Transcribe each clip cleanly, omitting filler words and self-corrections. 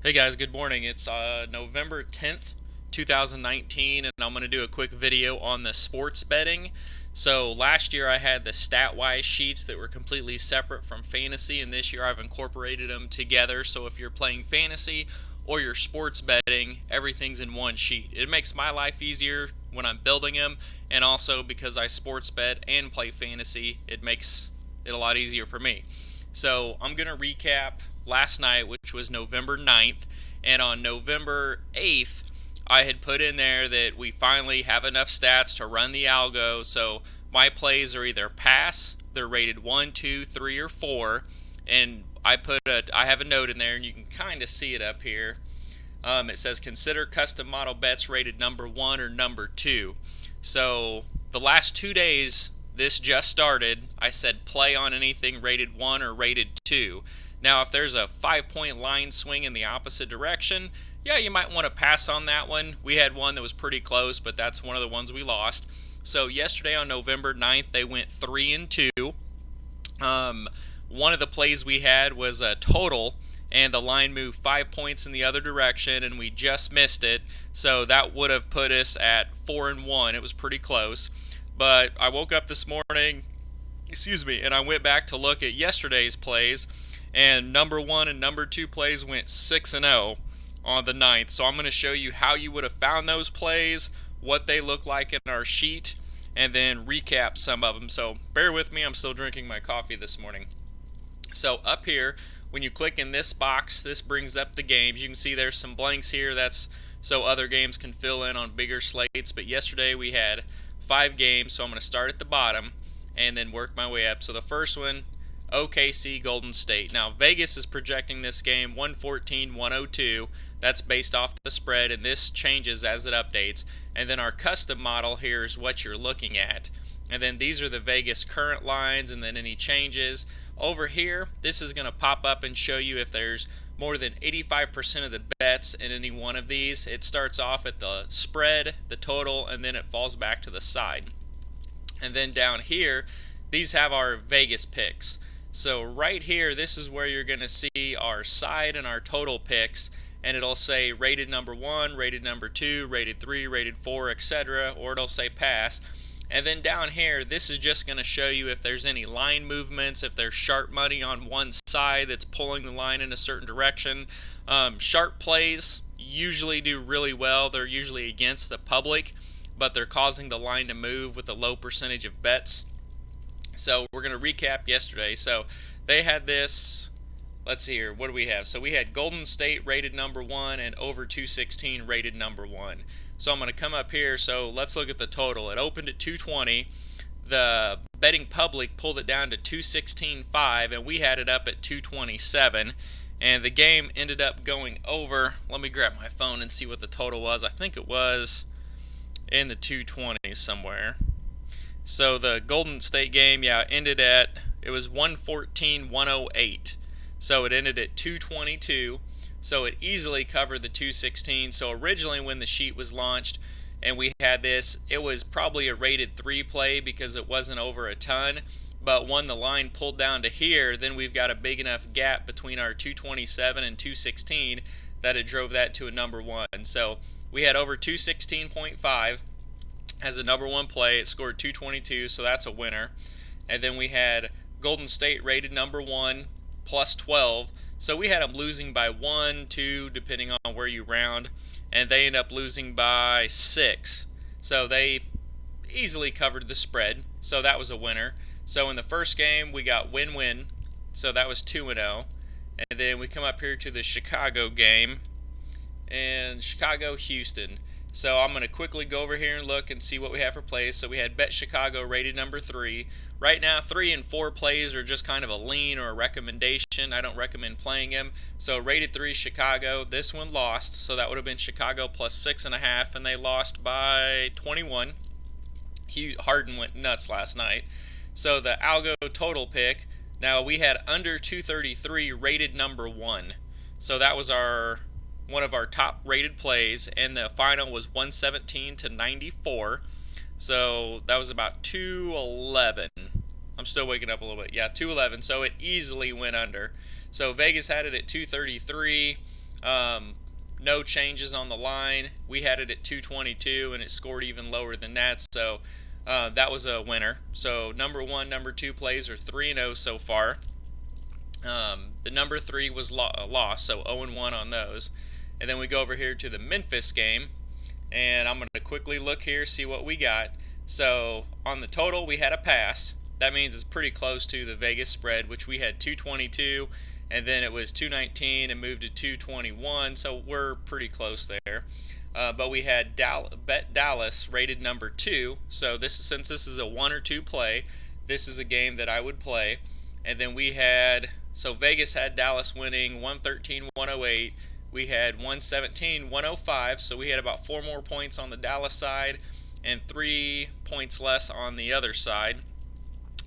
Hey guys, good morning. It's November 10th, 2019, and I'm going to do a quick video on the sports betting. So last year I had the stat-wise sheets that were completely separate from fantasy, and this year I've incorporated them together. So if you're playing fantasy or you're sports betting, everything's in one sheet. It makes my life easier when I'm building them, and also because I sports bet and play fantasy, it makes it a lot easier for me. So I'm going to recap last night, which was November 9th. And on November 8th, I had put in there that we finally have enough stats to run the algo. So my plays are either pass, they're rated 1, 2, 3, or 4. And I have a note in there, and you can kind of see it up here. It says consider custom model bets rated number 1 or number 2. So the last 2 days this just started, I said play on anything rated 1 or rated 2. Now, if there's a 5 point line swing in the opposite direction, yeah, you might want to pass on that one. We had one that was pretty close, but that's one of the ones we lost. So yesterday on November 9th, they went 3 and 2. One of the plays we had was a total, and the line moved 5 points in the other direction, and we just missed it. So that would have put us at 4 and 1. It was pretty close. But I woke up this morning, and I went back to look at yesterday's plays, and number 1 and number 2 plays went 6 and 0 on the 9th. So I'm going to show you how you would have found those plays, what they look like in our sheet, and then recap some of them. So bear with me, I'm still drinking my coffee this morning. So up here, when you click in this box, this brings up the games. You can see there's some blanks here. That's so other games can fill in on bigger slates. But yesterday we had 5 games, so I'm going to start at the bottom and then work my way up. So the first one, OKC Golden State. Now Vegas is projecting this game 114-102. That's based off the spread, and this changes as it updates. And then our custom model here is what you're looking at. And then these are the Vegas current lines, and then any changes. Over here, this is going to pop up and show you if there's more than 85% of the bets in any one of these. It starts off at the spread, the total, and then it falls back to the side. And then down here, these have our Vegas picks. So right here, this is where you're going to see our side and our total picks, and it'll say rated number 1, rated number 2, rated 3, rated 4, etc., or it'll say pass. And then down here, this is just going to show you if there's any line movements, if there's sharp money on one side that's pulling the line in a certain direction. Sharp plays usually do really well. They're usually against the public, but they're causing the line to move with a low percentage of bets. So we're going to recap yesterday. So they had this, let's see here, what do we have? So we had Golden State rated number 1 and over 216 rated number 1. So I'm going to come up here, so let's look at the total. It opened at 220. The betting public pulled it down to 216.5, and we had it up at 227. And the game ended up going over. Let me grab my phone and see what the total was. I think it was in the 220s somewhere. So the Golden State game, yeah, it was 114-108. So it ended at 222. So it easily covered the 216. So originally when the sheet was launched and we had this, it was probably a rated 3 play because it wasn't over a ton. But when the line pulled down to here, then we've got a big enough gap between our 227 and 216 that it drove that to a number 1. So we had over 216.5 as a number 1 play. It scored 222, so that's a winner. And then we had Golden State rated number 1 plus 12. So we had them losing by 1, 2, depending on where you round, and they end up losing by 6. So they easily covered the spread, so that was a winner. So in the first game, we got win-win, so that was 2-0. And then we come up here to the Chicago game, and Chicago-Houston. So I'm going to quickly go over here and look and see what we have for plays. So we had Bet Chicago rated number 3. Right now, 3 and 4 plays are just kind of a lean or a recommendation. I don't recommend playing them. So rated 3 Chicago. This one lost, so that would have been Chicago plus 6.5, and they lost by 21. Harden went nuts last night. So the algo total pick. Now we had under 233 rated number 1. So that was one of our top rated plays, and the final was 117-94. So that was about 211. I'm still waking up a little bit. Yeah, 211. So it easily went under. So Vegas had it at 233. No changes on the line. We had it at 222 and it scored even lower than that. So that was a winner. So number one, number two plays are 3-0 so far. The number three was a loss, so 0-1 on those. And then we go over here to the Memphis game, and I'm going to quickly look here, see what we got. So on the total, we had a pass. That means it's pretty close to the Vegas spread, which we had 222, and then it was 219 and moved to 221, so we're pretty close there. But we had bet Dallas rated number two, so since this is a one or two play, this is a game that I would play. And then we had, so Vegas had Dallas winning 113-108. We had 117-105, so we had about 4 more points on the Dallas side and 3 points less on the other side.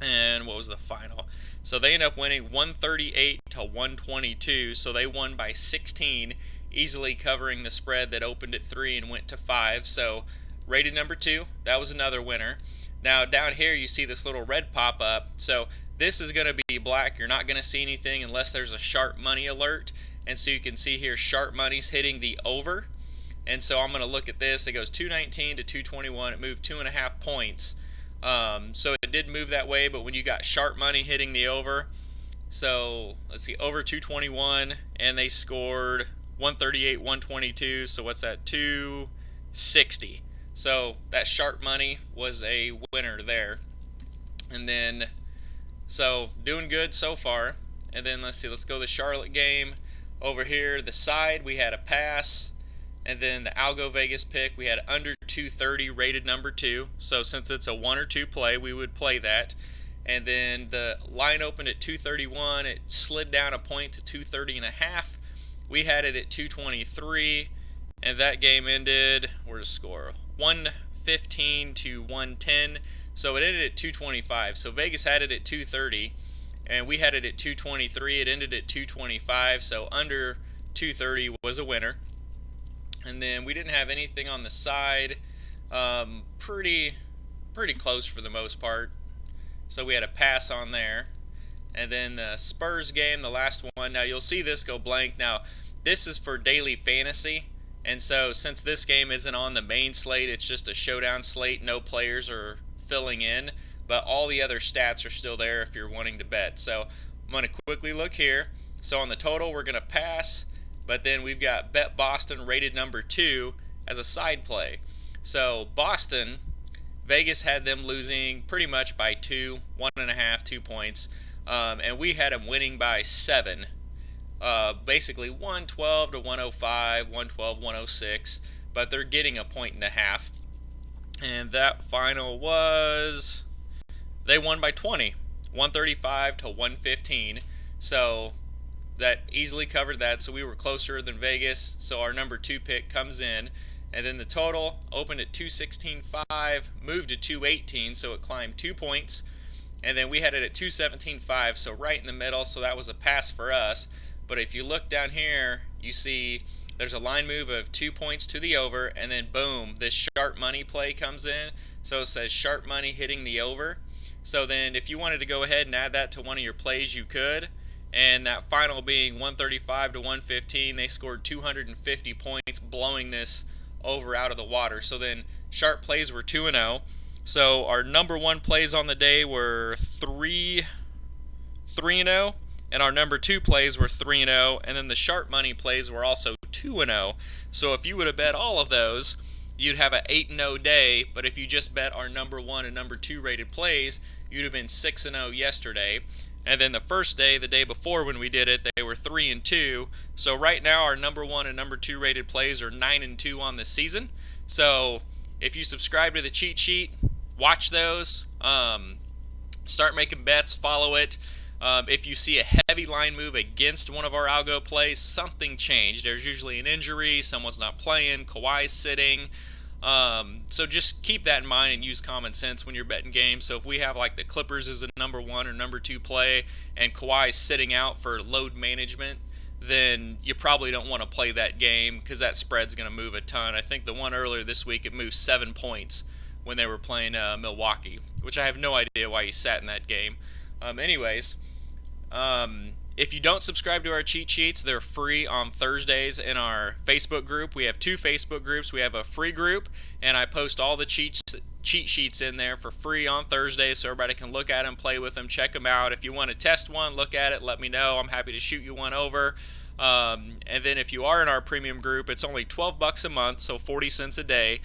And what was the final? So they ended up winning 138-122, so they won by 16, easily covering the spread that opened at 3 and went to 5. So rated number 2, that was another winner. Now down here you see this little red pop up. So this is going to be black. You're not going to see anything unless there's a sharp money alert. And so you can see here sharp money's hitting the over. And so I'm going to look at this. It goes 219 to 221. It moved 2.5 points. So it did move that way, but when you got sharp money hitting the over, so let's see, over 221, and they scored 138-122. So what's that? 260. So that sharp money was a winner there. And then, so doing good so far. And then let's see, let's go to the Charlotte game. Over here, the side, we had a pass. And then the Algo Vegas pick, we had under 230 rated number 2. So since it's a 1 or 2 play, we would play that. And then the line opened at 231. It slid down a point to 230.5. We had it at 223. And that game ended, where's the score? 115-110. So it ended at 225. So Vegas had it at 230. And we had it at 223. It ended at 225. So under 230 was a winner. And then we didn't have anything on the side. Pretty close for the most part. So we had a pass on there. And then the Spurs game, the last one. Now you'll see this go blank. Now this is for daily fantasy. And so since this game isn't on the main slate, it's just a showdown slate. No players are filling in. But all the other stats are still there if you're wanting to bet. So I'm going to quickly look here. So on the total, we're going to pass. But then we've got Bet Boston rated number 2 as a side play. So Boston, Vegas had them losing pretty much by 2, 1.5, 2 points. And we had them winning by 7. Basically 112-105, 112-106. But they're getting a point and a half. And that final was, they won by 20, 135-115. So that easily covered that, so we were closer than Vegas. So our number 2 pick comes in, and then the total opened at 216.5, moved to 218, so it climbed 2 points, and then we had it at 217.5, so right in the middle. So that was a pass for us. But if you look down here, you see there's a line move of 2 points to the over, and then boom, this sharp money play comes in. So it says sharp money hitting the over. So then if you wanted to go ahead and add that to one of your plays, you could. And that final being 135-115, they scored 250 points, blowing this over out of the water. So then sharp plays were 2-0. So our number 1 plays on the day were 3-0, and our number 2 plays were 3-0, and then the sharp money plays were also 2-0. So if you would have bet all of those, you'd have an 8-0 day. But if you just bet our number 1 and number 2 rated plays, you'd have been 6-0 yesterday. And then the first day, the day before when we did it, they were 3-2. So right now our number 1 and number 2 rated plays are 9-2 on the season. So if you subscribe to the cheat sheet, watch those, start making bets, follow it. If you see a heavy line move against one of our algo plays, something changed. There's usually an injury, someone's not playing, Kawhi's sitting. So just keep that in mind and use common sense when you're betting games. So if we have like the Clippers as a number 1 or number 2 play and Kawhi's sitting out for load management, then you probably don't want to play that game because that spread's going to move a ton. I think the one earlier this week, it moved 7 points when they were playing Milwaukee, which I have no idea why he sat in that game. If you don't subscribe to our cheat sheets, they're free on Thursdays in our Facebook group. We have two Facebook groups. We have a free group, and I post all the cheat sheets in there for free on Thursdays so everybody can look at them, play with them, check them out. If you want to test one, look at it, let me know. I'm happy to shoot you one over. And then if you are in our premium group, it's only $12 a month, so 40 cents a day.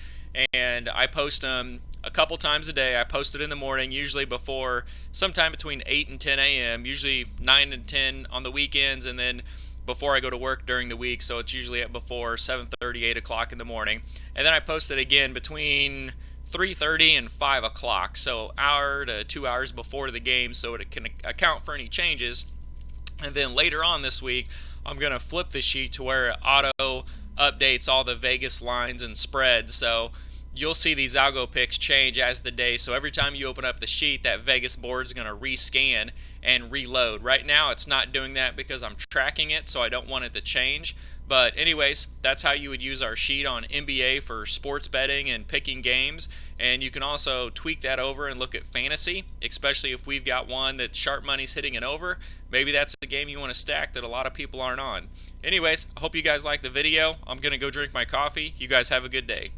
And I post them a couple times a day. I post it in the morning, usually before sometime between 8 and 10 a.m., usually 9 and 10 on the weekends, and then before I go to work during the week, so it's usually at before 7:30, 8 o'clock in the morning. And then I post it again between 3:30 and 5 o'clock, so hour to 2 hours before the game, so it can account for any changes. And then later on this week, I'm going to flip the sheet to where it auto updates all the Vegas lines and spreads. So you'll see these algo picks change as the day. So every time you open up the sheet, that Vegas board is going to rescan and reload. Right now, it's not doing that because I'm tracking it, so I don't want it to change. But anyways, that's how you would use our sheet on NBA for sports betting and picking games. And you can also tweak that over and look at fantasy, especially if we've got one that sharp money's hitting it over. Maybe that's a game you want to stack that a lot of people aren't on. Anyways, I hope you guys like the video. I'm going to go drink my coffee. You guys have a good day.